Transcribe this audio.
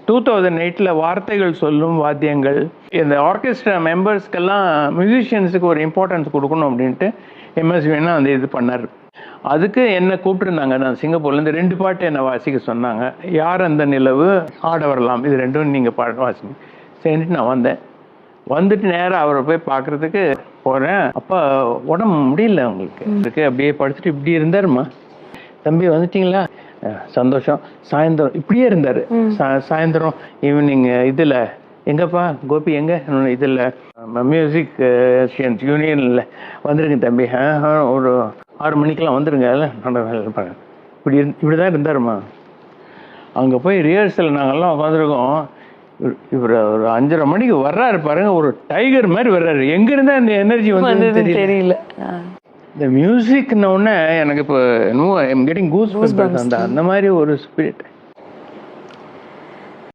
2008 வார்த்தைகள் சொல்லும் வாத்தியங்கள், இந்த ஆர்கெஸ்ட்ரா மெம்பர்ஸ்க்கெல்லாம் மியூசிஷியன்ஸுக்கு ஒரு இம்பார்ட்டன்ஸ் கொடுக்கணும் அப்படின்ட்டு எம்எஸ்வின்னா அந்த இது பண்ணார். அதுக்கு என்னை கூப்பிட்டுருந்தாங்க. நான் சிங்கப்பூர்லேருந்து 2 பாட்டு என்னை வாசிக்க சொன்னாங்க. யார் அந்த நிலவு, ஆட வரலாம், இது 2ம் நீங்கள் பாட்டு வாசிங்க. சரின்ட்டு நான் வந்தேன். வந்துட்டு நேராக அவரை போய் பார்க்குறதுக்கு போகிறேன். அப்போ உடம்பு முடியல அவங்களுக்கு இருக்கு. அப்படியே படுத்துட்டு இப்படி இருந்தாருமா. தம்பி வந்துட்டிங்களா, சந்தோஷம். சாயந்தரம் இப்படியே இருந்தார். சாயந்தரம் ஈவினிங் இதில் எங்கப்பா கோபி எங்கே இதில் மியூசிக் யூனியனில் வந்துருங்க தம்பி, ஒரு 6 மணிக்கெல்லாம் வந்துருங்க, இப்படி தான் இருந்தாருமா. அங்கே போய் ரிஹர்சல் நாங்கள்லாம் உட்காந்துருக்கோம். இவர் ஒரு 5:30 மணிக்கு வர்றாரு பாருங்க, ஒரு டைகர் மாதிரி வர்றாரு. எங்கிருந்தா இந்த எனர்ஜி வந்து தெரியல. இந்த மியூசிக்ன உடனே எனக்கு இப்போ I am getting goose bumps. அந்த மாதிரி ஒரு ஸ்பிரிட்.